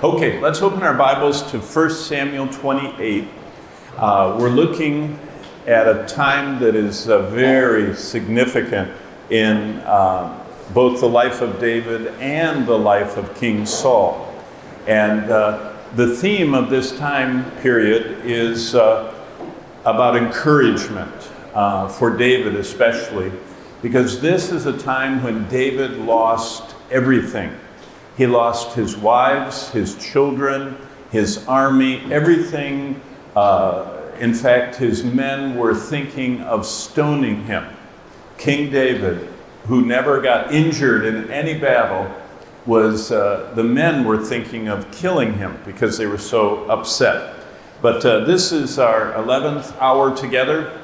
Okay, let's open our Bibles to 1 Samuel 28. We're looking at a time that is very significant in both the life of David and the life of King Saul. And the theme of this time period is about encouragement for David especially, because this is a time when David lost everything. He lost his wives, his children, his army, everything. In fact, his men were thinking of stoning him. King David, who never got injured in any battle, the men were thinking of killing him because they were so upset. But this is our 11th hour together.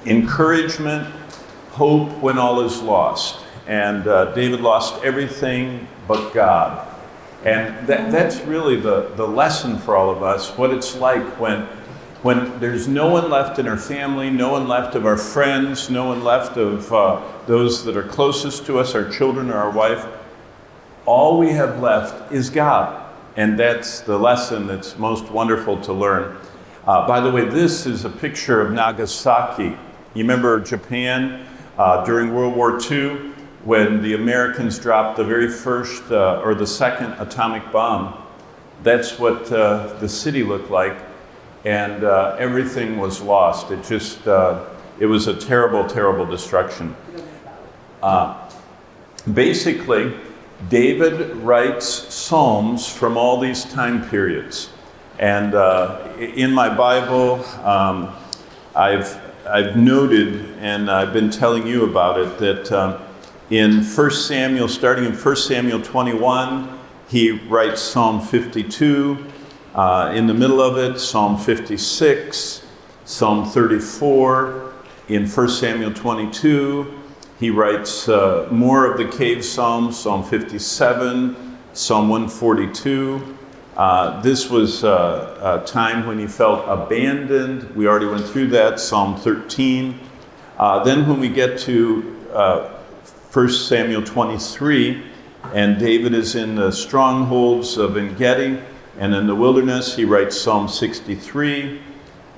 Encouragement, hope when all is lost. And David lost everything but God. And that's really the lesson for all of us, what it's like when there's no one left in our family, no one left of our friends, no one left of those that are closest to us, our children or our wife. All we have left is God. And that's the lesson that's most wonderful to learn. By the way, this is a picture of Nagasaki. You remember Japan during World War II? When the Americans dropped the very first or the second atomic bomb. That's what the city looked like, and everything was lost. It was a terrible, terrible destruction. Basically, David writes psalms from all these time periods. And in my Bible, I've noted, and I've been telling you about it, that in 1 Samuel, starting in 1 Samuel 21, he writes Psalm 52. In the middle of it, Psalm 56, Psalm 34. In 1 Samuel 22, he writes more of the cave psalms, Psalm 57, Psalm 142. This was a time when he felt abandoned. We already went through that, Psalm 13. Then when we get to 1 Samuel 23, and David is in the strongholds of En-gedi, and in the wilderness he writes Psalm 63,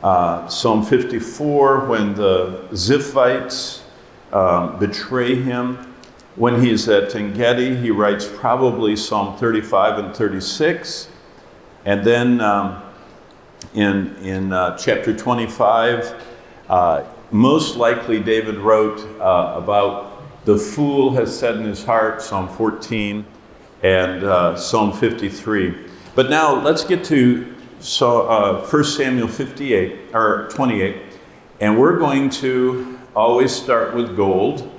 Psalm 54, when the Ziphites betray him. When he's at En-gedi, he writes probably Psalm 35 and 36. And then in chapter 25, most likely David wrote about the fool has said in his heart, Psalm 14, and Psalm 53. But now let's get to 1 Samuel 28, and we're going to always start with gold.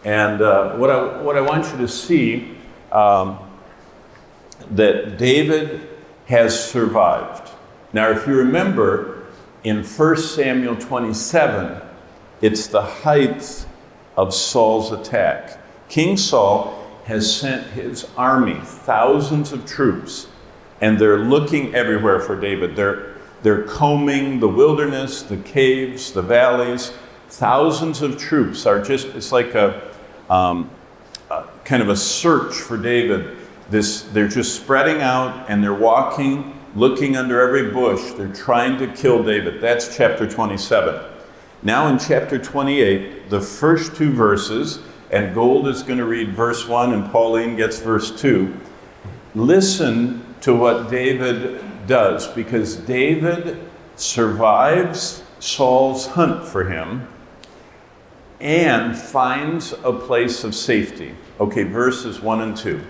And what I want you to see, that David has survived. Now, if you remember, in 1 Samuel 27, it's the height of Saul's attack. King Saul has sent his army, thousands of troops, and they're looking everywhere for David. They're combing the wilderness, the caves, the valleys. Thousands of troops are it's like a kind of a search for David. They're just spreading out and they're walking, looking under every bush. They're trying to kill David. That's chapter 27. Now in chapter 28, the first two verses, and Gold is going to read verse 1 and Pauline gets verse 2. Listen to what David does, because David survives Saul's hunt for him and finds a place of safety. Okay, verses 1 and 2.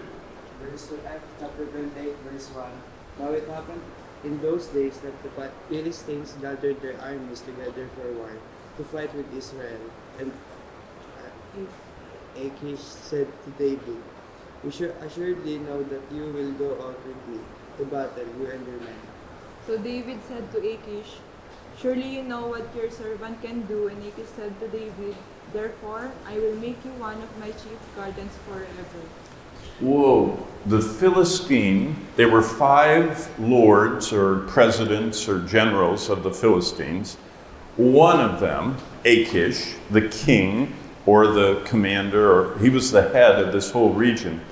Chapter 28, verse 1. Now it happened in those days that the Philistines gathered their armies together for war to fight with Israel. And Achish said to David, "We should assuredly know that you will go out with me to battle, you and your men." So David said to Achish, "Surely you know what your servant can do." And Achish said to David, "Therefore I will make you one of my chief guardians forever." Whoa, the Philistine, there were 5 lords or presidents or generals of the Philistines. One of them, Achish, the king or the commander, or he was the head of this whole region.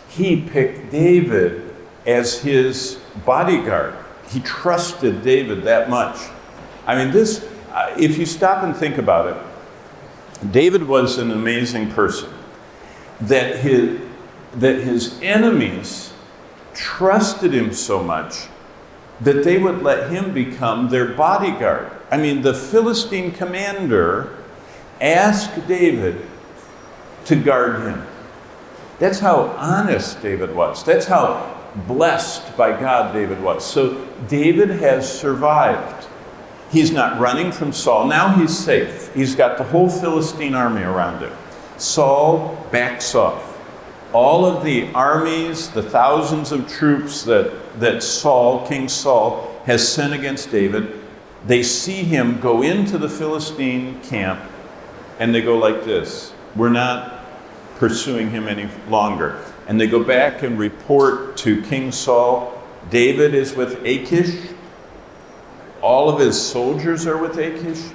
He picked David as his bodyguard. He trusted David that much. I mean, this, if you stop and think about it, David was an amazing person. That his enemies trusted him so much that they would let him become their bodyguard. I mean, the Philistine commander asked David to guard him. That's how honest David was. That's how blessed by God David was. So David has survived. He's not running from Saul. Now he's safe. He's got the whole Philistine army around him. Saul backs off. All of the armies, the thousands of troops that Saul, King Saul, has sent against David, they see him go into the Philistine camp and they go like this: we're not pursuing him any longer. And they go back and report to King Saul, David is with Achish. All of his soldiers are with Achish.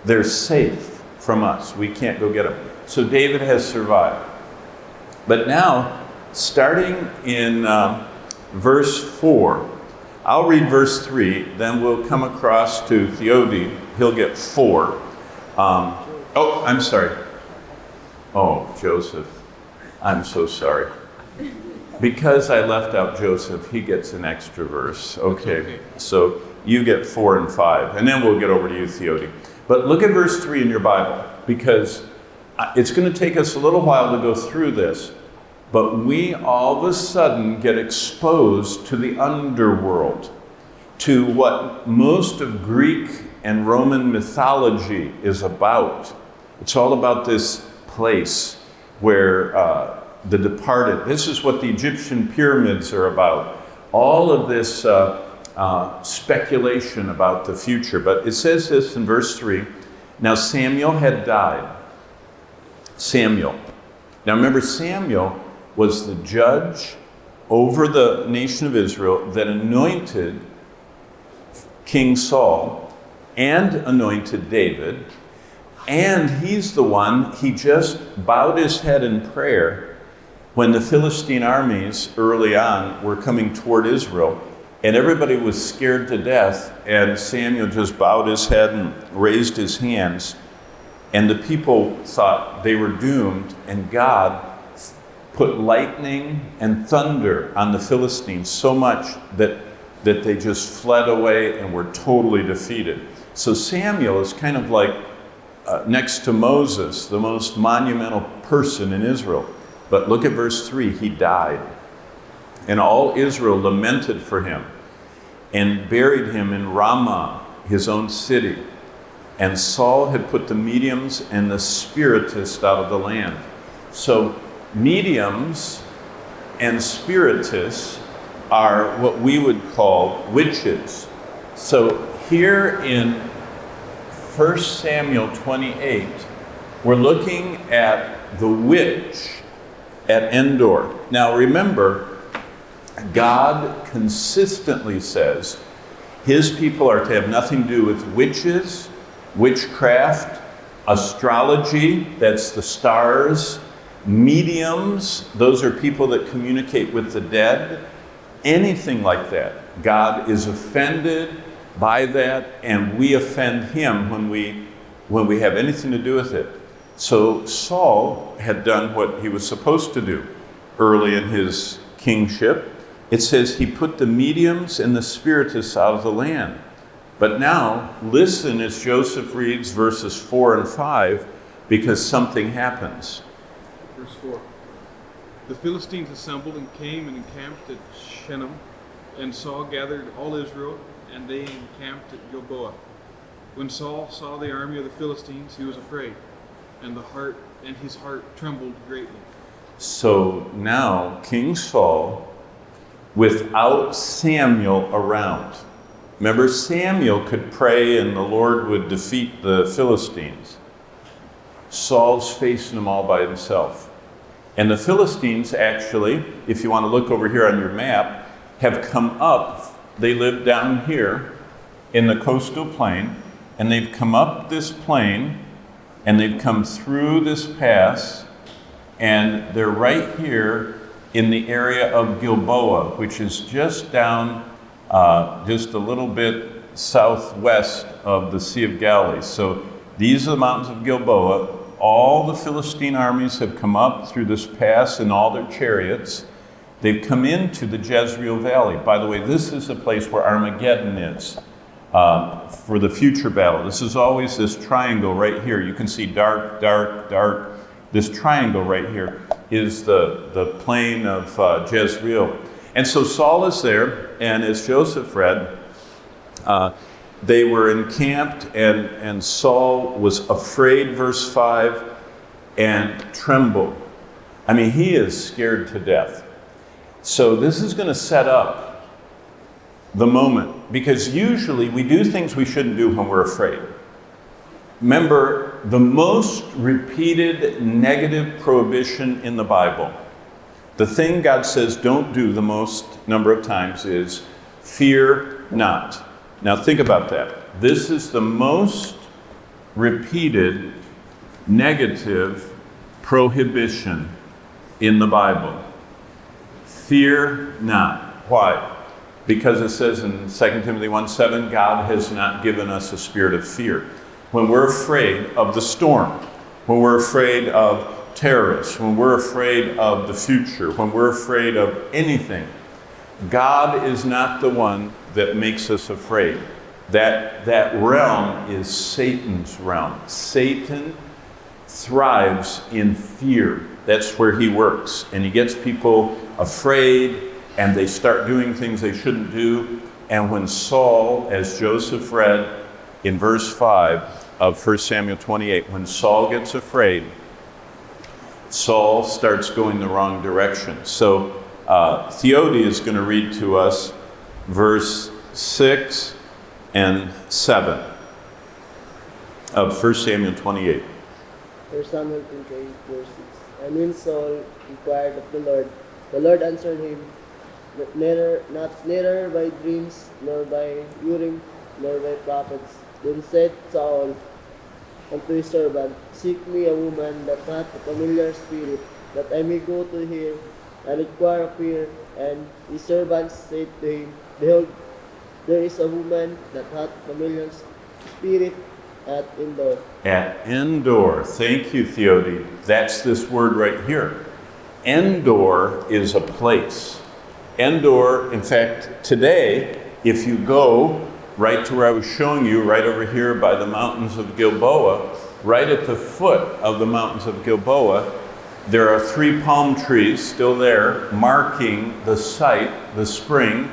They're safe from us. We can't go get them. So David has survived. But now, starting in verse 4, I'll read verse 3, then we'll come across to Theodi. He'll get 4. I'm sorry. Oh, Joseph. I'm so sorry. Because I left out Joseph, he gets an extra verse. Okay. So you get 4 and 5, and then we'll get over to you, Theodi. But look at verse 3 in your Bible, because it's going to take us a little while to go through this, but we all of a sudden get exposed to the underworld, to what most of Greek and Roman mythology is about. It's all about this place where the departed, this is what the Egyptian pyramids are about. All of this speculation about the future. But it says this in verse 3, now Samuel had died. Samuel. Now remember, Samuel was the judge over the nation of Israel that anointed King Saul and anointed David. And he's the one, he just bowed his head in prayer when the Philistine armies early on were coming toward Israel. And everybody was scared to death. And Samuel just bowed his head and raised his hands. And the people thought they were doomed, and God put lightning and thunder on the Philistines so much that they just fled away and were totally defeated. So Samuel is kind of like next to Moses, the most monumental person in Israel. But look at verse 3, he died. And all Israel lamented for him and buried him in Ramah, his own city. And Saul had put the mediums and the spiritists out of the land. So mediums and spiritists are what we would call witches. So here in 1 Samuel 28, we're looking at the witch at Endor. Now remember, God consistently says his people are to have nothing to do with witches, witchcraft, astrology, that's the stars, mediums, those are people that communicate with the dead, anything like that. God is offended by that, and we offend him when we have anything to do with it. So Saul had done what he was supposed to do early in his kingship. It says he put the mediums and the spiritists out of the land. But now, listen as Joseph reads verses 4 and 5, because something happens. Verse 4. The Philistines assembled and came and encamped at Shunem, and Saul gathered all Israel, and they encamped at Gilboa. When Saul saw the army of the Philistines, he was afraid, and his heart trembled greatly. So now King Saul, without Samuel around. Remember, Samuel could pray and the Lord would defeat the Philistines. Saul's facing them all by himself. And the Philistines actually, if you want to look over here on your map, have come up. They live down here in the coastal plain, and they've come up this plain, and they've come through this pass, and they're right here in the area of Gilboa, which is just down, just a little bit southwest of the Sea of Galilee. So these are the mountains of Gilboa. All the Philistine armies have come up through this pass in all their chariots. They've come into the Jezreel Valley. By the way, this is the place where Armageddon is for the future battle. This is always this triangle right here. You can see dark, dark, dark. This triangle right here is the plain of Jezreel. And so Saul is there, and as Joseph read, they were encamped, and Saul was afraid, verse 5, and trembled. I mean, he is scared to death. So this is going to set up the moment, because usually we do things we shouldn't do when we're afraid. Remember, the most repeated negative prohibition in the Bible, the thing God says don't do the most number of times is fear not. Now think about that. This is the most repeated negative prohibition in the Bible. Fear not. Why? Because it says in 2 Timothy 1:7, God has not given us a spirit of fear. When we're afraid of the storm, when we're afraid of terrorists, when we're afraid of the future, when we're afraid of anything, God is not the one that makes us afraid. That realm is Satan's realm. Satan thrives in fear. That's where he works. And he gets people afraid, and they start doing things they shouldn't do. And when Saul, as Joseph read in verse 5 of 1 Samuel 28, when Saul gets afraid, Saul starts going the wrong direction. So Theody is going to read to us verse 6 and 7 of 1 Samuel 28. 1 Samuel 28, verse 6. And when Saul inquired of the Lord answered him, neither by dreams, nor by Urim, nor by prophets. Then said Saul unto his servant, seek me a woman that hath a familiar spirit, that I may go to her and inquire of her. And his servants said to him, behold, there is a woman that hath a familiar spirit at Endor. At Endor. Thank you, Theody. That's this word right here. Endor is a place. Endor, in fact, today, if you go right to where I was showing you, right over here by the mountains of Gilboa, right at the foot of the mountains of Gilboa, there are 3 palm trees still there, marking the site, the spring,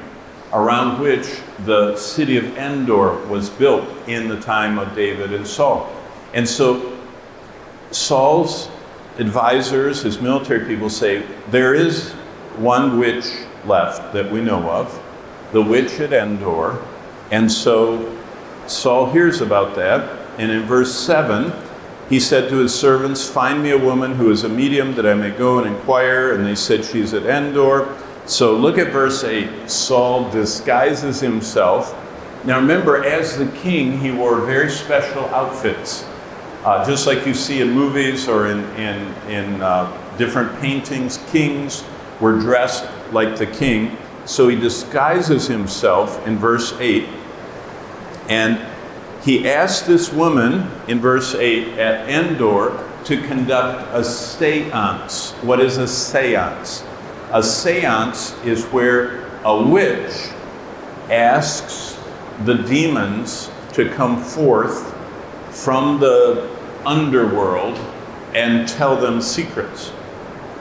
around which the city of Endor was built in the time of David and Saul. And so Saul's advisors, his military people say, there is one witch left that we know of, the witch at Endor. And so Saul hears about that. And in verse 7, he said to his servants, find me a woman who is a medium that I may go and inquire. And they said, she's at Endor. So look at verse 8. Saul disguises himself. Now remember, as the king, he wore very special outfits. Just like you see in movies or in different paintings, kings were dressed like the king. So he disguises himself in verse 8. And he asked this woman in verse 8 at Endor to conduct a seance. What is a seance? A seance is where a witch asks the demons to come forth from the underworld and tell them secrets.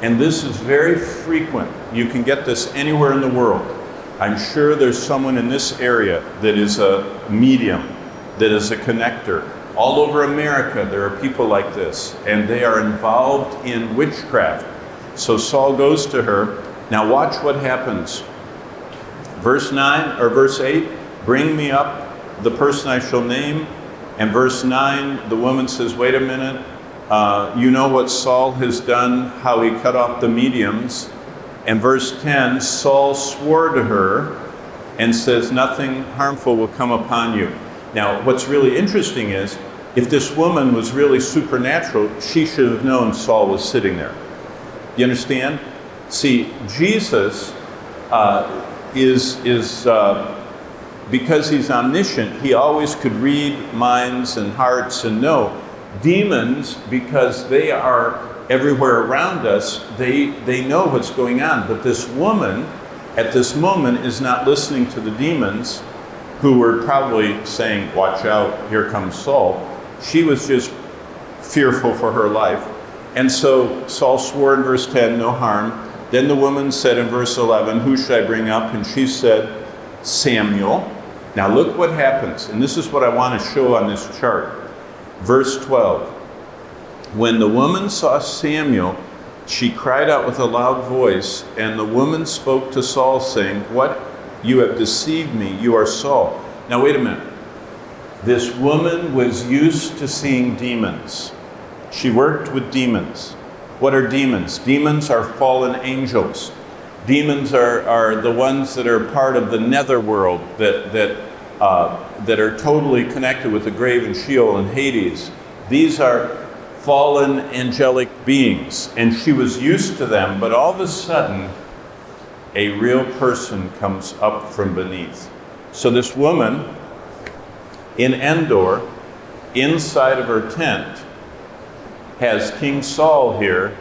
And this is very frequent. You can get this anywhere in the world. I'm sure there's someone in this area that is a medium, that is a connector. All over America, there are people like this, and they are involved in witchcraft. So Saul goes to her. Now watch what happens. Verse 9 or verse 8, bring me up the person I shall name. And verse 9, the woman says, wait a minute. You know what Saul has done, how he cut off the mediums. And verse 10, Saul swore to her and says, nothing harmful will come upon you. Now, what's really interesting is, if this woman was really supernatural, she should have known Saul was sitting there. You understand? See, Jesus is because he's omniscient, he always could read minds and hearts and know. Demons, because they are everywhere around us, they know what's going on. But this woman, at this moment, is not listening to the demons, who were probably saying, watch out, here comes Saul. She was just fearful for her life. And so Saul swore in verse 10, no harm. Then the woman said in verse 11, who should I bring up? And she said, Samuel. Now look what happens. And this is what I want to show on this chart. Verse 12. When the woman saw Samuel, she cried out with a loud voice, and the woman spoke to Saul, saying, what? You have deceived me. You are Saul. Now wait a minute. This woman was used to seeing demons. She worked with demons. What are demons? Demons are fallen angels. Demons are the ones that are part of the netherworld that are totally connected with the grave and Sheol and Hades. These are fallen angelic beings, and she was used to them, but all of a sudden, a real person comes up from beneath. So this woman in Endor, inside of her tent, has King Saul here,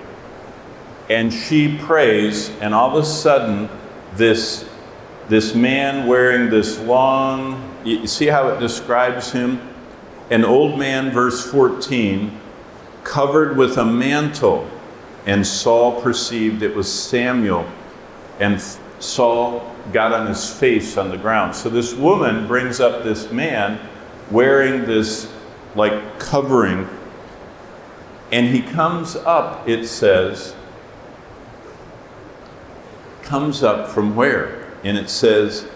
and she prays, and all of a sudden, this man wearing this long, you see how it describes him? An old man, verse 14, covered with a mantle, and Saul perceived it was Samuel, and Saul got on his face on the ground. So this woman brings up this man wearing this like covering, and he comes up, it says, comes up from where? And it says,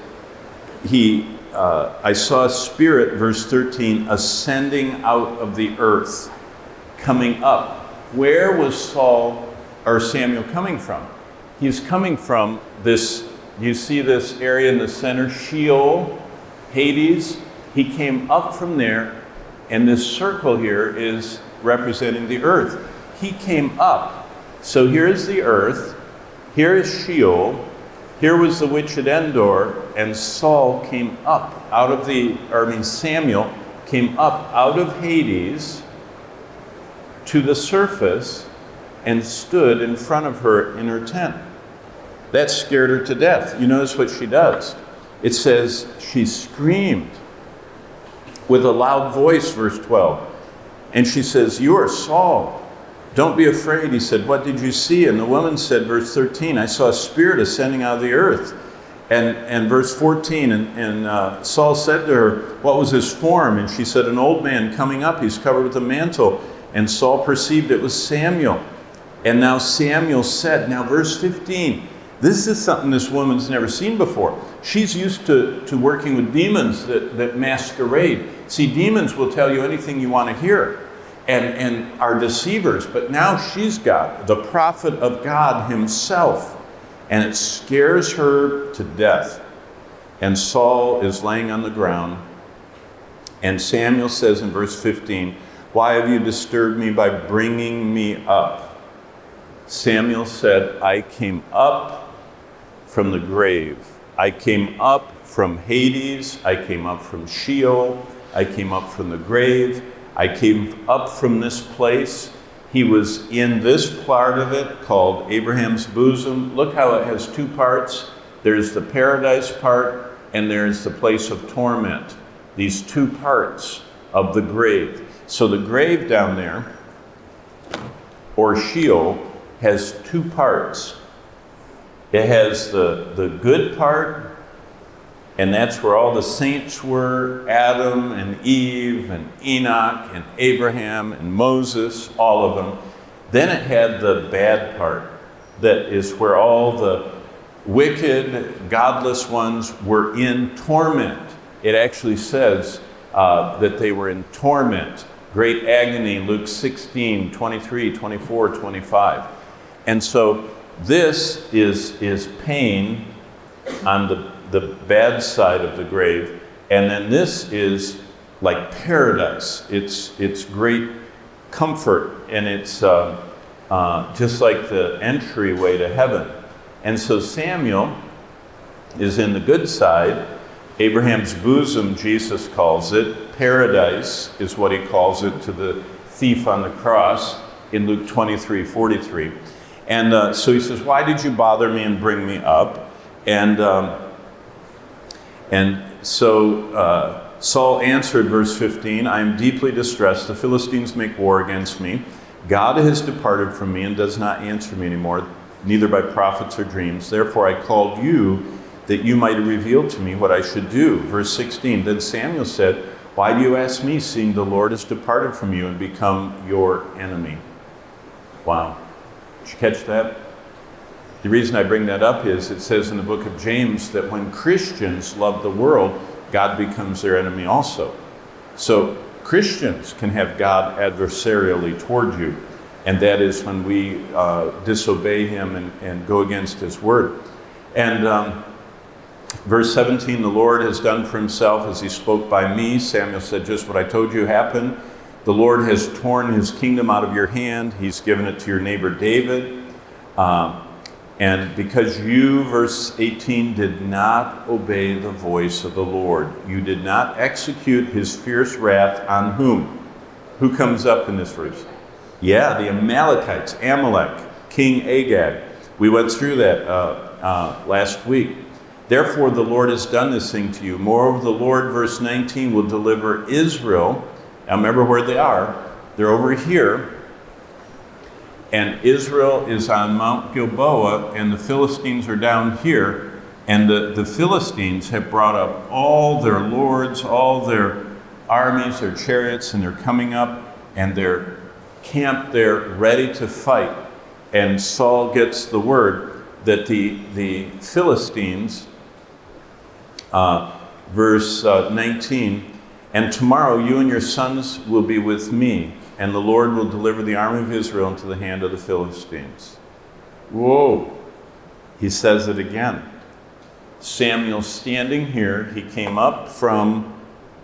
I saw a spirit, verse 13, ascending out of the earth, coming up. Where was Samuel coming from? He's coming from this, you see this area in the center, Sheol, Hades. He came up from there, and this circle here is representing the earth. He came up. So here's the earth, here is Sheol, here was the witch at Endor, and Saul came up out of Samuel came up out of Hades to the surface and stood in front of her in her tent. That scared her to death. You notice what she does. It says she screamed with a loud voice, verse 12. And she says, you are Saul. Don't be afraid. He said, what did you see? And the woman said, verse 13, I saw a spirit ascending out of the earth. And verse 14, and Saul said to her, what was his form? And she said, an old man coming up. He's covered with a mantle. And Saul perceived it was Samuel. And now Samuel said, now verse 15, this is something this woman's never seen before. She's used to working with demons that masquerade. See, demons will tell you anything you want to hear and are deceivers. But now she's got the prophet of God himself. And it scares her to death. And Saul is laying on the ground. And Samuel says in verse 15, why have you disturbed me by bringing me up? Samuel said, I came up from the grave. I came up from Hades. I came up from Sheol. I came up from the grave. I came up from this place. He was in this part of it called Abraham's bosom. Look how it has two parts. There's the paradise part, and there's the place of torment. These two parts of the grave. So the grave down there, or Sheol, has two parts. It has the good part, and that's where all the saints were, Adam and Eve and Enoch and Abraham and Moses, all of them. Then it had the bad part, that is where all the wicked, godless ones were in torment. It actually says that they were in torment, great agony, Luke 16, 23, 24, 25. And so this is pain on the bad side of the grave, and then this is like paradise. It's great comfort, and it's just like the entryway to heaven. And so Samuel is in the good side. Abraham's bosom, Jesus calls it. Paradise is what he calls it to the thief on the cross in Luke 23:43. And so he says, why did you bother me and bring me up? And so Saul answered, verse 15, I am deeply distressed. The Philistines make war against me. God has departed from me and does not answer me anymore, neither by prophets or dreams. Therefore I called you that you might reveal to me what I should do. Verse 16, then Samuel said, why do you ask me, seeing the Lord has departed from you and become your enemy? Wow. Did you catch that? The reason I bring that up is it says in the book of James that when Christians love the world, God becomes their enemy also. So Christians can have God adversarially toward you, and that is when we disobey him and go against his word. And verse 17, the Lord has done for himself as he spoke by me. Samuel said, just what I told you happened. The Lord has torn his kingdom out of your hand. He's given it to your neighbor David. And because you, verse 18, did not obey the voice of the Lord, you did not execute his fierce wrath on whom? Who comes up in this verse? Yeah, the Amalekites, Amalek, King Agag. We went through that last week. Therefore, the Lord has done this thing to you. Moreover, the Lord, verse 19, will deliver Israel. Now remember where they are. They're over here. And Israel is on Mount Gilboa, and the Philistines are down here. And the Philistines have brought up all their lords, all their armies, their chariots, and they're coming up, and they're camped there ready to fight. And Saul gets the word that the Philistines, verse 19, and tomorrow you and your sons will be with me, and the Lord will deliver the army of Israel into the hand of the Philistines. Whoa. He says it again. Samuel standing here, he came up from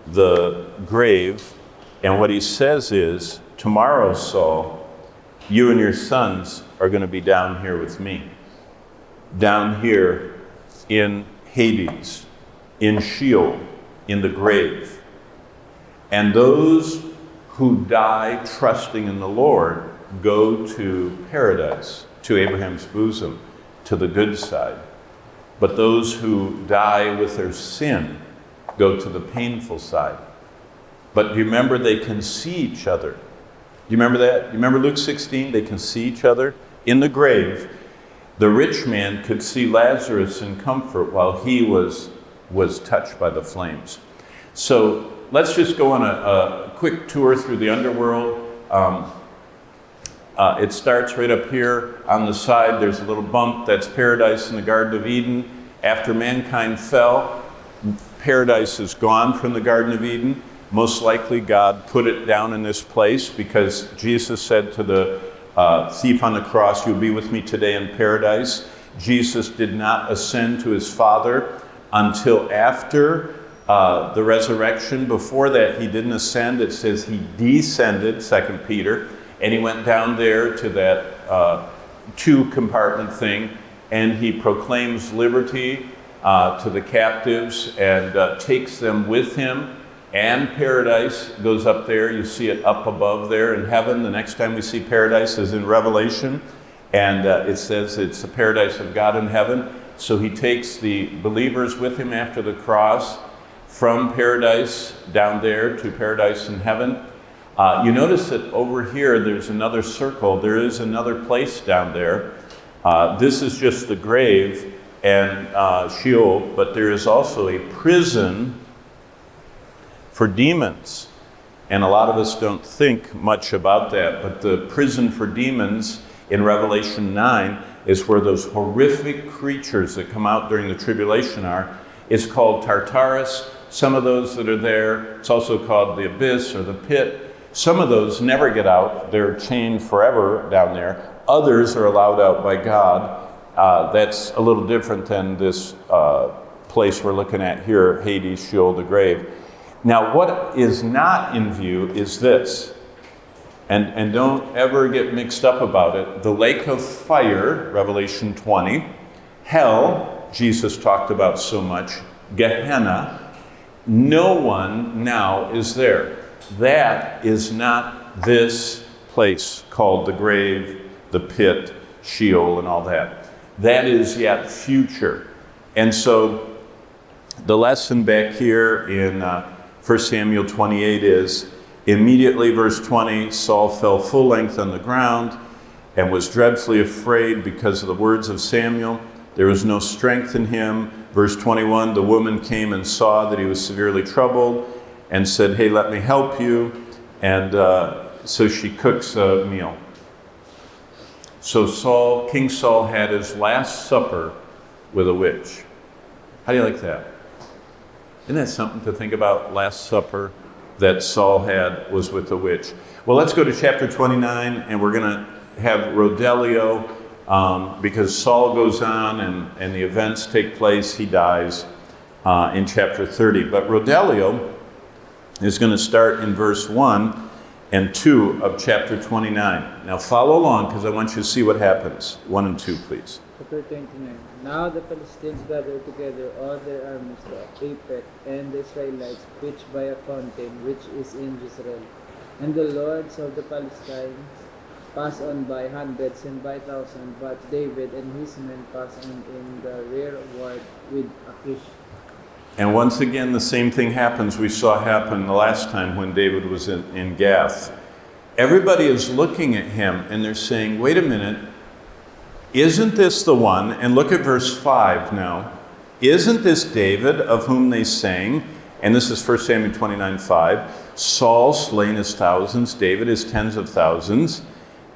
the grave, and what he says is, tomorrow, Saul, you and your sons are going to be down here with me. Down here in Hades, in Sheol, in the grave. And those who die trusting in the Lord go to paradise, to Abraham's bosom, to the good side. But those who die with their sin go to the painful side. But do you remember they can see each other? Do you remember that? You remember Luke 16? They can see each other in the grave. The rich man could see Lazarus in comfort while he was touched by the flames. So let's just go on a quick tour through the underworld. It starts right up here on the side. There's a little bump. That's paradise in the Garden of Eden. After mankind fell, paradise is gone from the Garden of Eden. Most likely God put it down in this place because Jesus said to the thief on the cross, you'll be with me today in paradise. Jesus did not ascend to his Father until after the resurrection. Before that, he didn't ascend. It says he descended, 2 Peter, and he went down there to that two-compartment thing, and he proclaims liberty to the captives and takes them with him. And paradise goes up there. You see it up above there in heaven. The next time we see paradise is in Revelation. And it says it's the paradise of God in heaven. So he takes the believers with him after the cross from paradise down there to paradise in heaven. You notice that over here there's another circle. There is another place down there. This is just the grave and Sheol, but there is also a prison for demons. And a lot of us don't think much about that, but the prison for demons in Revelation 9 is where those horrific creatures that come out during the tribulation are. It's called Tartarus. Some of those that are there, it's also called the abyss or the pit. Some of those never get out. They're chained forever down there. Others are allowed out by God. That's a little different than this place we're looking at here, Hades, Sheol, the grave. Now, what is not in view is this, and don't ever get mixed up about it. The lake of fire, Revelation 20, Hell, Jesus talked about so much, Gehenna, no one now is there. That is not this place called the grave, the pit, Sheol, and all that. That is yet future. And so the lesson back here in 1 Samuel 28 is, immediately, verse 20, Saul fell full length on the ground and was dreadfully afraid because of the words of Samuel. There was no strength in him. Verse 21, the woman came and saw that he was severely troubled and said, hey, let me help you. And so she cooks a meal. So King Saul had his last supper with a witch. How do you like that? Isn't that something to think about? Last supper that Saul had was with a witch. Well, let's go to chapter 29, and we're going to have Rodelio, because Saul goes on and the events take place. He dies in chapter 30. But Rodelio is going to start in verse 1 and 2 of chapter 29. Now follow along, because I want you to see what happens. 1 and 2, please. Chapter 29. Now the Philistines gathered together all their armies to Aphek, and the Israelites preached by a fountain which is in Israel. And the lords of the Philistines passed on by hundreds and by thousands, but David and his men passed on in the rearward with Achish. And once again, the same thing happens we saw happen the last time when David was in Gath. Everybody is looking at him and they're saying, wait a minute, isn't this the one? And look at verse 5 now. Isn't this David of whom they sang? And this is 1 Samuel 29:5. Saul slain his thousands, David his tens of thousands.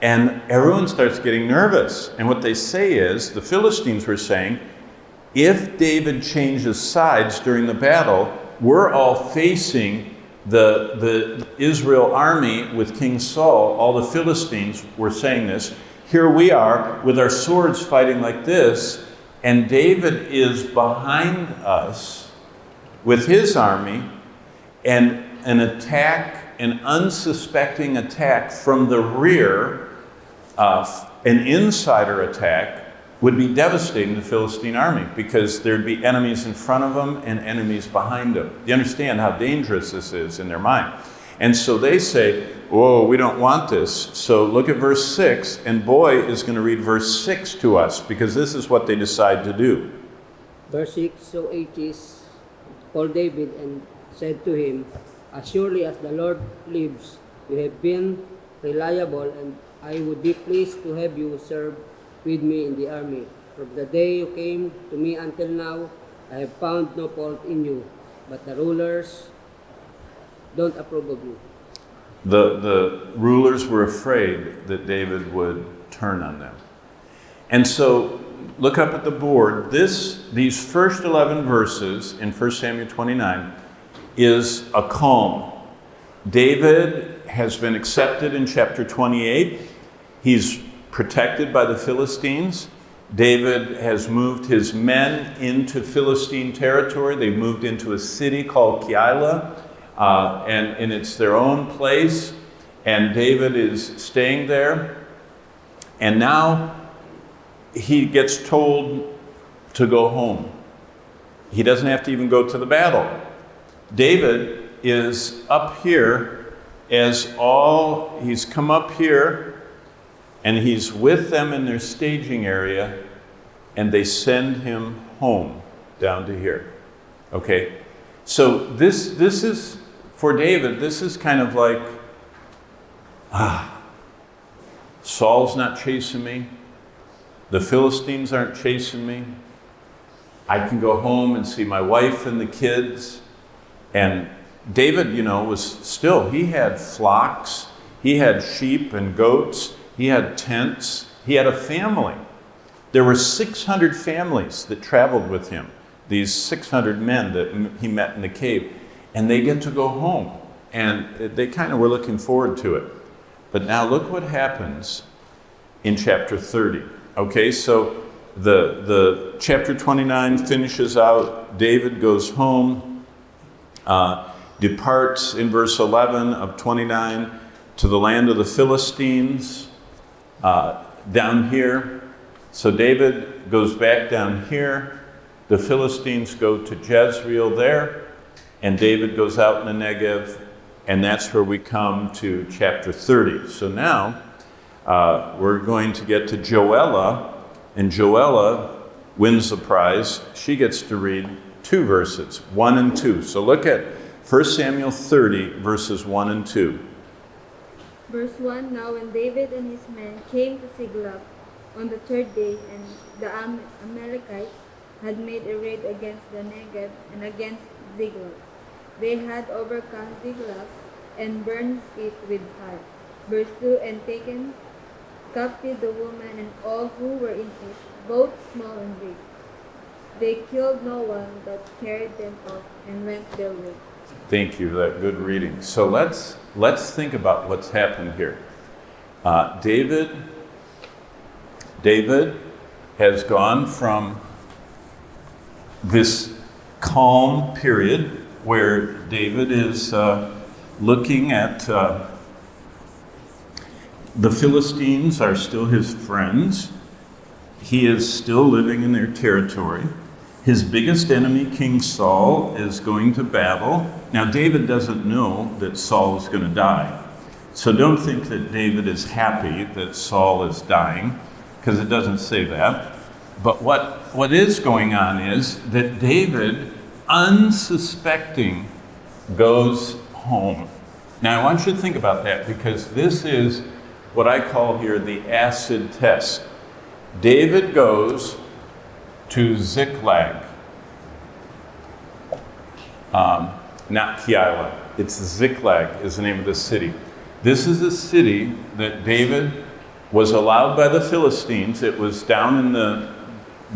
And everyone starts getting nervous. And what they say is, the Philistines were saying, if David changes sides during the battle, we're all facing the Israel army with King Saul. All the Philistines were saying this. Here we are with our swords fighting like this, and David is behind us with his army, and an attack, an unsuspecting attack from the rear, an insider attack, would be devastating the Philistine army, because there'd be enemies in front of them and enemies behind them. You understand how dangerous this is in their mind. And so they say, whoa, we don't want this. So look at verse 6, and Boy is going to read verse 6 to us, because this is what they decide to do. Verse 6, so Achish called David and said to him, as surely as the Lord lives, you have been reliable, and I would be pleased to have you serve with me in the army. From the day you came to me until now, I have found no fault in you, but the rulers don't approve of you. The rulers were afraid that David would turn on them. And so look up at the board. These first 11 verses in 1 Samuel 29 is a calm. David has been accepted in chapter 28. He's protected by the Philistines. David has moved his men into Philistine territory. They've moved into a city called Keilah, and it's their own place. And David is staying there. And now he gets told to go home. He doesn't have to even go to the battle. David is up here he's come up here, and he's with them in their staging area, and they send him home down to here. Okay? So this is, for David, this is kind of like, Saul's not chasing me. The Philistines aren't chasing me. I can go home and see my wife and the kids. And David, he had flocks, he had sheep and goats, he had tents, he had a family. There were 600 families that traveled with him, these 600 men that he met in the cave, and they get to go home. And they kind of were looking forward to it. But now look what happens in chapter 30. Okay, so the chapter 29 finishes out. David goes home, departs in verse 11 of 29 to the land of the Philistines, down here. So David goes back down here. The Philistines go to Jezreel there, and David goes out in the Negev, and that's where we come to chapter 30. So now we're going to get to Joella, and Joella wins the prize. She gets to read 2 verses, 1 and 2. So look at 1 Samuel 30, verses 1 and 2. Verse 1, Now when David and his men came to Siglag on the 3rd day, and the Amalekites had made a raid against the Negev and against Ziklag, they had overcome Ziklag and burned it with fire. Verse 2, And taken captive the woman and all who were in it, both small and big. They killed no one, but carried them off and went their way. Thank you for that good reading. So let's think about what's happened here. David has gone from this calm period where David is looking at the Philistines are still his friends. He is still living in their territory. His biggest enemy, King Saul, is going to battle. Now, David doesn't know that Saul is going to die. So don't think that David is happy that Saul is dying, because it doesn't say that. But what is going on is that David, unsuspecting, goes home. Now, I want you to think about that, because this is what I call here the acid test. David goes to Ziklag, not Keilah. It's Ziklag is the name of the city. This is a city that David was allowed by the Philistines. It was down in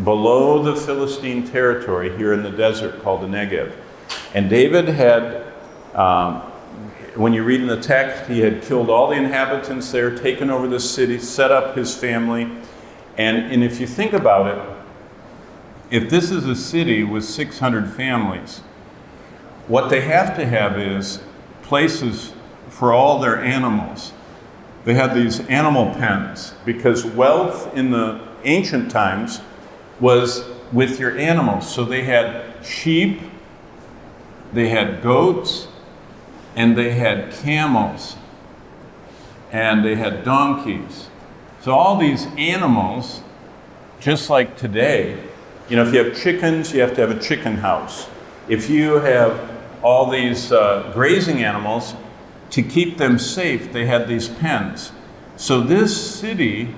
below the Philistine territory here in the desert called the Negev. And David had, when you read in the text, he had killed all the inhabitants there, taken over the city, set up his family. And if you think about it, if this is a city with 600 families, what they have to have is places for all their animals. They had these animal pens, because wealth in the ancient times was with your animals. So they had sheep, they had goats, and they had camels, and they had donkeys. So all these animals, just like today, if you have chickens, you have to have a chicken house. If you have all these grazing animals, to keep them safe, they had these pens. So this city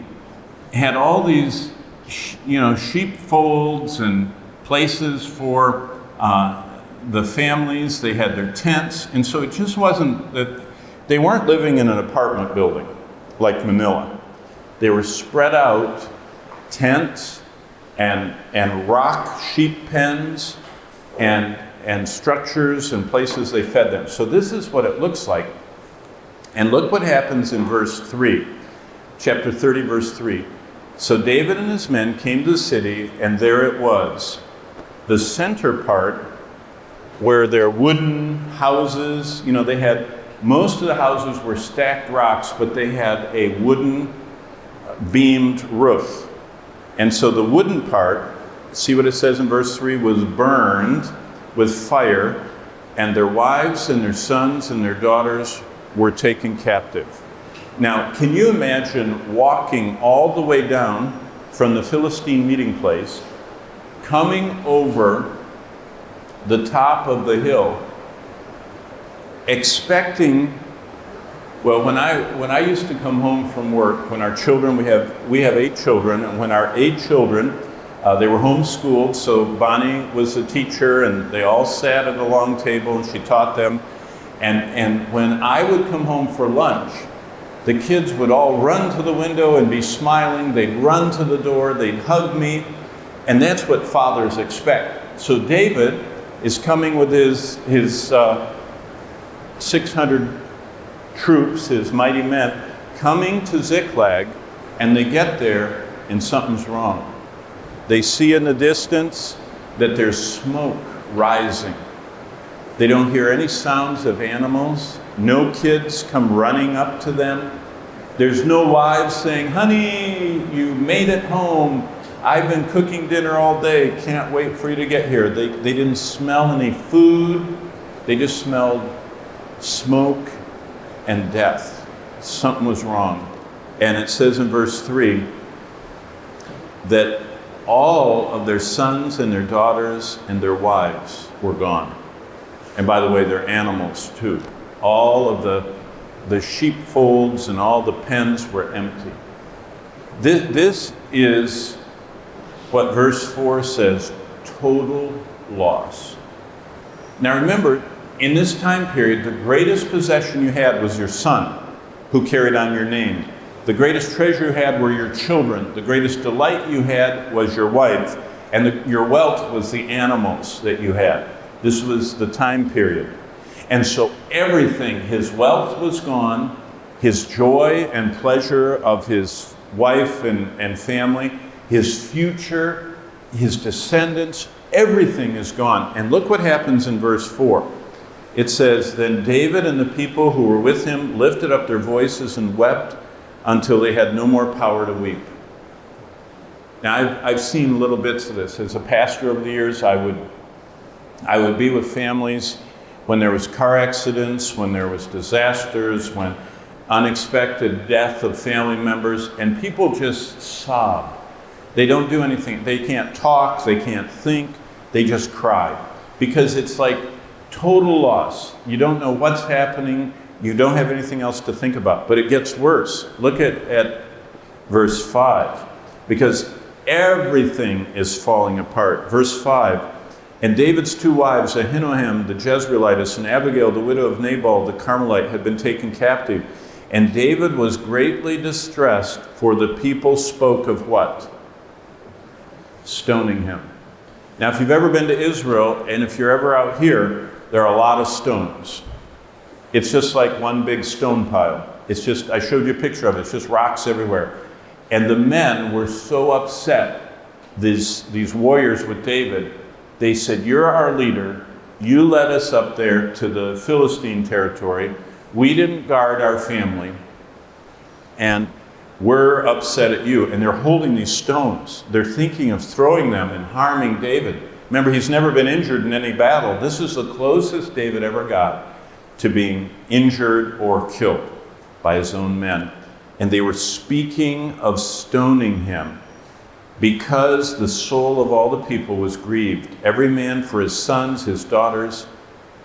had all these, sheepfolds and places for the families. They had their tents. And so it just wasn't that they weren't living in an apartment building like Manila. They were spread out, tents and rock sheep pens and structures and places they fed them. So this is what it looks like. And look what happens in verse 3, chapter 30, verse 3. So David and his men came to the city, and there it was. The center part, where their wooden houses, they had, most of the houses were stacked rocks, but they had a wooden beamed roof. And so the wooden part, see what it says in verse 3, was burned with fire, and their wives and their sons and their daughters were taken captive. Now, can you imagine walking all the way down from the Philistine meeting place, coming over the top of the hill, expecting, well, when I used to come home from work, when our children, we have 8 children, and when our 8 children, they were homeschooled, so Bonnie was a teacher, and they all sat at a long table, and she taught them. And when I would come home for lunch, the kids would all run to the window and be smiling. They'd run to the door, they'd hug me, and that's what fathers expect. So David is coming with his 600 troops, his mighty men, coming to Ziklag, and they get there, and something's wrong. They see in the distance that there's smoke rising. They don't hear any sounds of animals. No kids come running up to them. There's no wives saying, honey, you made it home. I've been cooking dinner all day. Can't wait for you to get here. They didn't smell any food. They just smelled smoke and death. Something was wrong. And it says in verse 3 that all of their sons and their daughters and their wives were gone. And by the way, their animals too. All of the sheepfolds and all the pens were empty. This is what verse 4 says, total loss. Now remember, in this time period, the greatest possession you had was your son, who carried on your name. The greatest treasure you had were your children. The greatest delight you had was your wife. And your wealth was the animals that you had. This was the time period. And so everything, his wealth was gone, his joy and pleasure of his wife and family, his future, his descendants, everything is gone. And look what happens in verse 4. It says, then David and the people who were with him lifted up their voices and wept until they had no more power to weep. Now, I've seen little bits of this. As a pastor over the years, I would be with families when there was car accidents, when there was disasters, when unexpected death of family members, and people just sob. They don't do anything. They can't talk, they can't think, they just cry. Because it's like total loss. You don't know what's happening. You don't have anything else to think about. But it gets worse. Look at verse 5. Because everything is falling apart. Verse 5. And David's two wives, Ahinoam the Jezreelitess and Abigail the widow of Nabal the Carmelite, had been taken captive. And David was greatly distressed, for the people spoke of what? Stoning him. Now, if you've ever been to Israel, and if you're ever out here, there are a lot of stones. It's just like one big stone pile. It's just, I showed you a picture of it, it's just rocks everywhere. And the men were so upset, these warriors with David, they said, you're our leader, you led us up there to the Philistine territory, we didn't guard our family, and we're upset at you. And they're holding these stones. They're thinking of throwing them and harming David. Remember, he's never been injured in any battle. This is the closest David ever got to being injured or killed by his own men. And they were speaking of stoning him because the soul of all the people was grieved, every man for his sons, his daughters.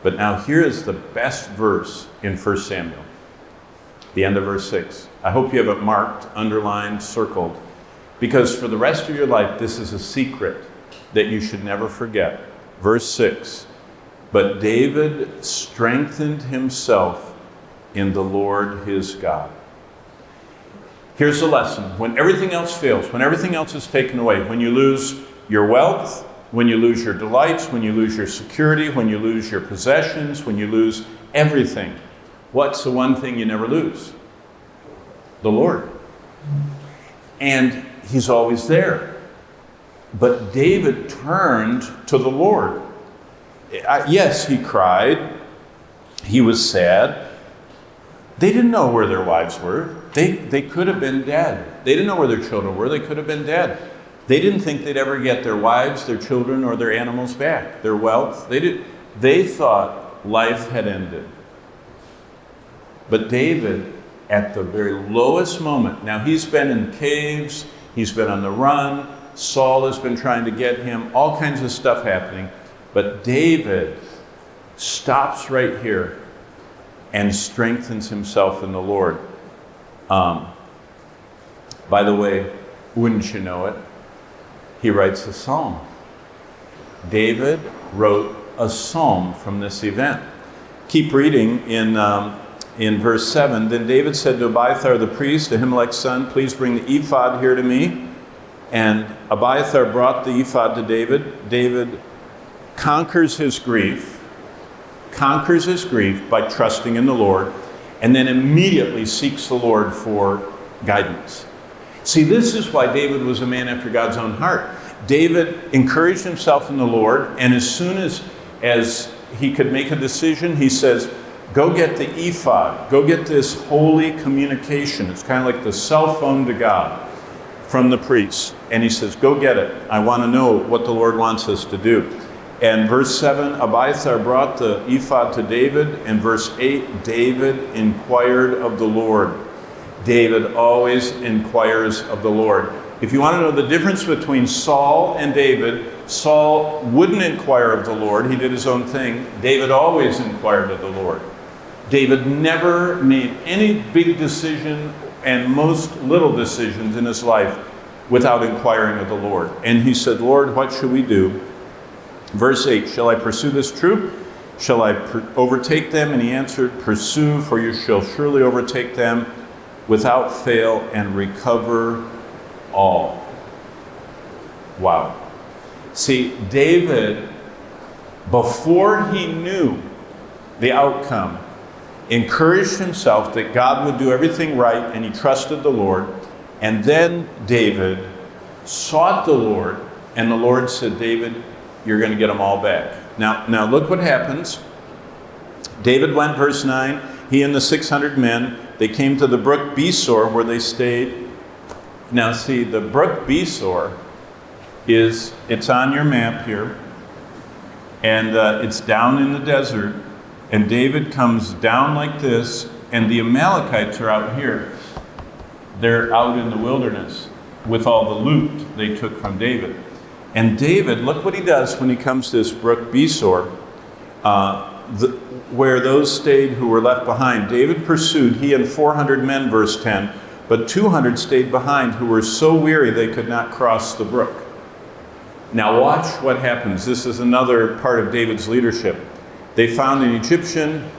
But now here is the best verse in 1 Samuel, the end of verse 6. I hope you have it marked, underlined, circled, because for the rest of your life, this is a secret that you should never forget. Verse 6, but David strengthened himself in the Lord his God. Here's the lesson. When everything else fails, when everything else is taken away, when you lose your wealth, when you lose your delights, when you lose your security, when you lose your possessions, when you lose everything, what's the one thing you never lose? The Lord. And he's always there. But David turned to the Lord. Yes, he cried. He was sad. They didn't know where their wives were. They could have been dead. They didn't know where their children were. They could have been dead. They didn't think they'd ever get their wives, their children, or their animals back, their wealth. They thought life had ended. But David, at the very lowest moment, now he's been in caves, he's been on the run, Saul has been trying to get him, all kinds of stuff happening. But David stops right here and strengthens himself in the Lord. By the way, wouldn't you know it? He writes a psalm. David wrote a psalm from this event. Keep reading in verse 7. Then David said to Abiathar the priest, Ahimelech's son, please bring the ephod here to me. And Abiathar brought the ephod to David. David conquers his grief by trusting in the Lord, and then immediately seeks the Lord for guidance. See, this is why David was a man after God's own heart. David encouraged himself in the Lord, and as soon as he could make a decision, he says, go get the ephod. Go get this holy communication. It's kind of like the cell phone to God from the priests. And he says, go get it. I want to know what the Lord wants us to do. And verse 7, Abiathar brought the ephod to David. And verse 8, David inquired of the Lord. David always inquires of the Lord. If you want to know the difference between Saul and David, Saul wouldn't inquire of the Lord. He did his own thing. David always inquired of the Lord. David never made any big decision and most little decisions in his life without inquiring of the Lord. And he said, Lord, what should we do? Verse 8, shall I pursue this troop? Shall I overtake them? And he answered, pursue, for you shall surely overtake them without fail and recover all. Wow. See, David, before he knew the outcome, encouraged himself that God would do everything right, and he trusted the Lord. And then David sought the Lord, and the Lord said, David, you're going to get them all back. Now look what happens. David went, verse 9, he and the 600 men, they came to the brook Besor, where they stayed. Now see, the brook Besor it's on your map here, and it's down in the desert, and David comes down like this, and the Amalekites are out here. They're out in the wilderness with all the loot they took from David. And David, look what he does when he comes to this brook Besor, where those stayed who were left behind. David pursued, he and 400 men, verse 10, but 200 stayed behind who were so weary they could not cross the brook. Now watch what happens. This is another part of David's leadership. They found an Egyptian,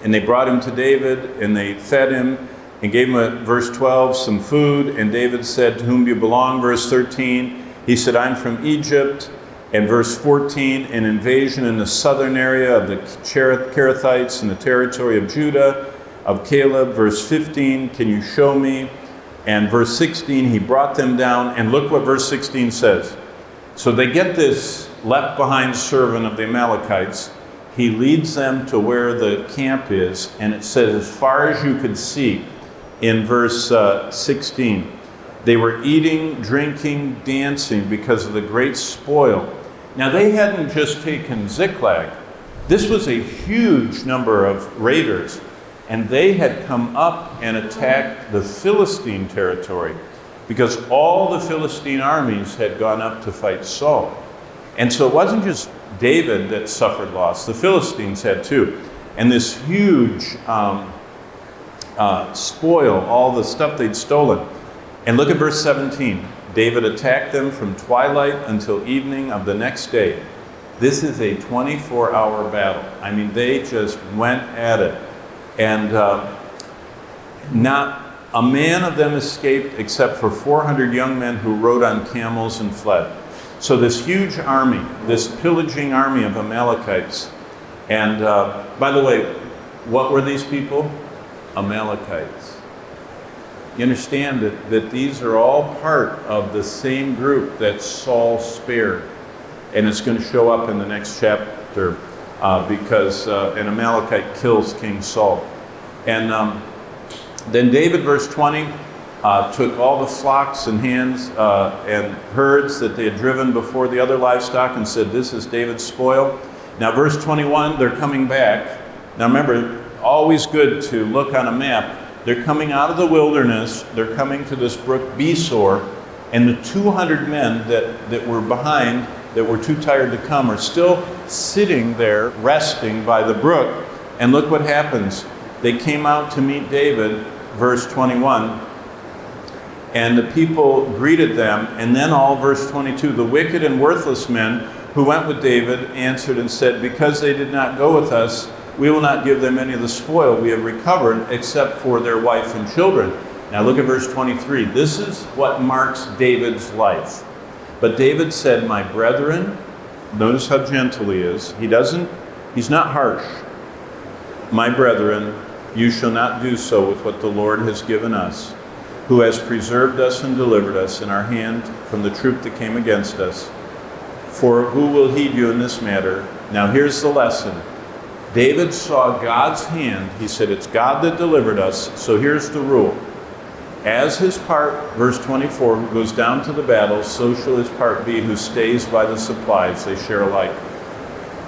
and they brought him to David, and they fed him, and gave him, verse 12, some food. And David said, to whom do you belong? Verse 13, he said, I'm from Egypt. And verse 14, an invasion in the southern area of the Cherethites in the territory of Judah, of Caleb. Verse 15, can you show me? And verse 16, he brought them down. And look what verse 16 says. So they get this left behind servant of the Amalekites. He leads them to where the camp is, and it says, as far as you could see, in verse 16, they were eating, drinking, dancing because of the great spoil. Now they hadn't just taken Ziklag. This was a huge number of raiders, and they had come up and attacked the Philistine territory, because all the Philistine armies had gone up to fight Saul. And so it wasn't just David that suffered loss. The Philistines had too. And this huge spoil, all the stuff they'd stolen. And look at verse 17. David attacked them from twilight until evening of the next day. This is a 24-hour battle. I mean, they just went at it. And not a man of them escaped except for 400 young men who rode on camels and fled. So this huge army, this pillaging army of Amalekites. And by the way, what were these people? Amalekites. You understand that these are all part of the same group that Saul spared. And it's going to show up in the next chapter because an Amalekite kills King Saul. And then David, verse 20, took all the flocks and hands and herds that they had driven before the other livestock and said, this is David's spoil. Now verse 21, they're coming back. Now remember, always good to look on a map. They're coming out of the wilderness. They're coming to this brook Besor, and the 200 men that were behind, that were too tired to come, are still sitting there resting by the brook. And look what happens. They came out to meet David, verse 21, and the people greeted them. And then all, verse 22, the wicked and worthless men who went with David answered and said, because they did not go with us, we will not give them any of the spoil we have recovered, except for their wife and children. Now look at verse 23. This is what marks David's life. But David said, my brethren, notice how gentle he is. He's not harsh. My brethren, you shall not do so with what the Lord has given us, who has preserved us and delivered us in our hand from the troop that came against us. For who will heed you in this matter? Now here's the lesson. David saw God's hand. He said, it's God that delivered us. So here's the rule. As his part, verse 24, who goes down to the battle, so shall his part be who stays by the supplies. They share alike.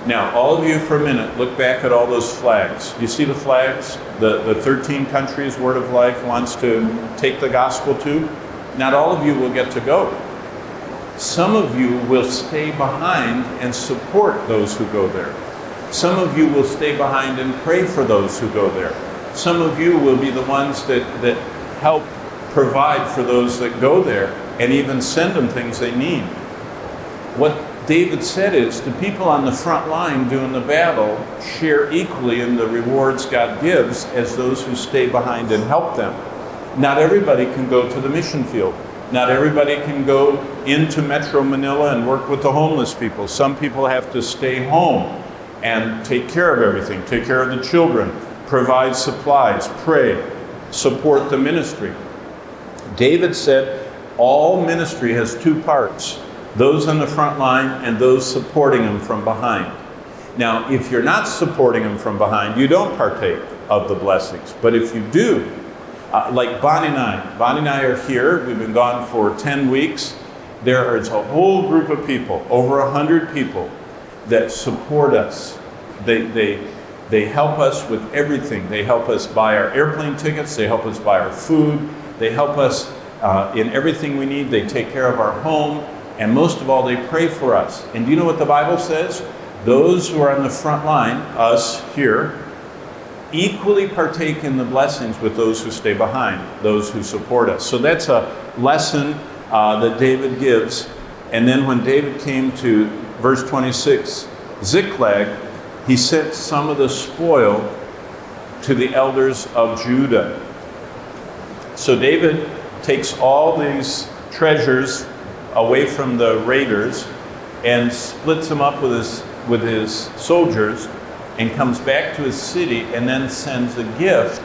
Now, all of you for a minute, look back at all those flags. You see the flags? The 13 countries Word of Life wants to take the gospel to? Not all of you will get to go. Some of you will stay behind and support those who go there. Some of you will stay behind and pray for those who go there. Some of you will be the ones that help provide for those that go there and even send them things they need. What David said is the people on the front line doing the battle share equally in the rewards God gives as those who stay behind and help them. Not everybody can go to the mission field. Not everybody can go into Metro Manila and work with the homeless people. Some people have to stay home and take care of everything, take care of the children, provide supplies, pray, support the ministry. David said all ministry has two parts, those on the front line and those supporting them from behind. Now, if you're not supporting them from behind, you don't partake of the blessings. But if you do, like Bonnie and I are here. We've been gone for 10 weeks. There is a whole group of people, over 100 people, that support us. They help us with everything. They help us buy our airplane tickets. They help us buy our food. They help us in everything we need. They take care of our home. And most of all, they pray for us. And do you know what the Bible says? Those who are on the front line, us here, equally partake in the blessings with those who stay behind, those who support us. So that's a lesson that David gives. And then when David came to verse 26, Ziklag, he sent some of the spoil to the elders of Judah. So David takes all these treasures away from the raiders and splits them up with his soldiers, and comes back to his city and then sends a gift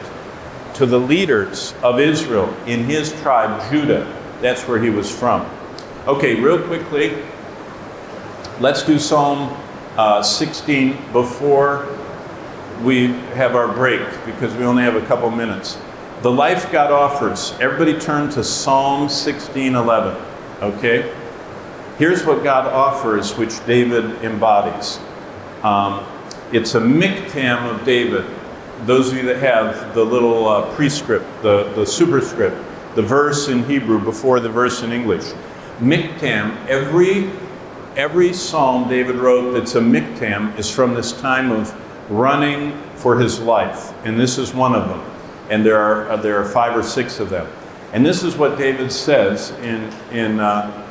to the leaders of Israel in his tribe, Judah. That's where he was from. Okay, real quickly, let's do Psalm 16 before we have our break, because we only have a couple minutes. The life God offers. Everybody turn to Psalm 16:11. Okay? Here's what God offers, which David embodies. It's a miktam of David. Those of you that have the little prescript, the superscript, the verse in Hebrew before the verse in English. Miktam, every psalm David wrote that's a miktam is from this time of running for his life. And this is one of them. And there are 5 or 6 of them. And this is what David says in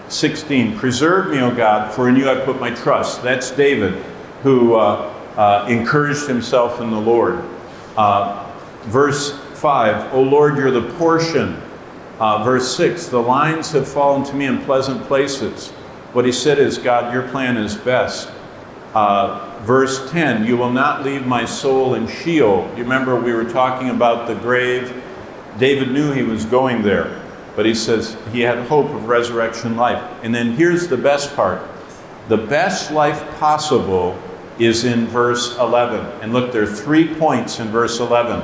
16. Preserve me, O God, for in you I put my trust. That's David, who encouraged himself in the Lord. Verse 5, O Lord, you're the portion. Verse 6, the lines have fallen to me in pleasant places. What he said is, God, your plan is best. Verse 10, you will not leave my soul in Sheol. You remember we were talking about the grave. David knew he was going there, but he says he had hope of resurrection life. And then here's the best part. The best life possible is in verse 11. And look, there are 3 points in verse 11.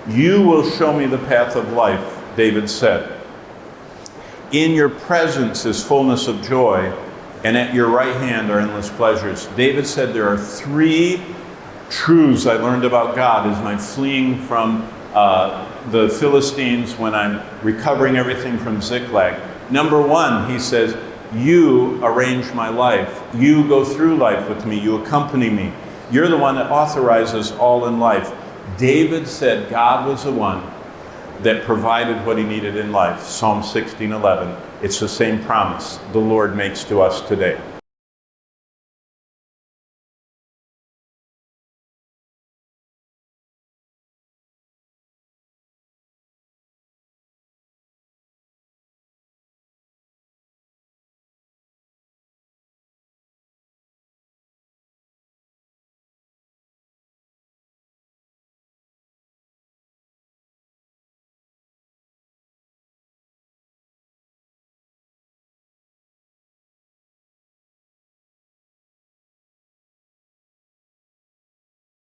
You will show me the path of life, David said. In your presence is fullness of joy, and at your right hand are endless pleasures. David said there are 3 truths I learned about God as my fleeing from the Philistines, when I'm recovering everything from Ziklag. Number 1, he says, you arrange my life. You go through life with me. You accompany me. You're the one that authorizes all in life. David said God was the one that provided what he needed in life. Psalm 16:11. It's the same promise the Lord makes to us today.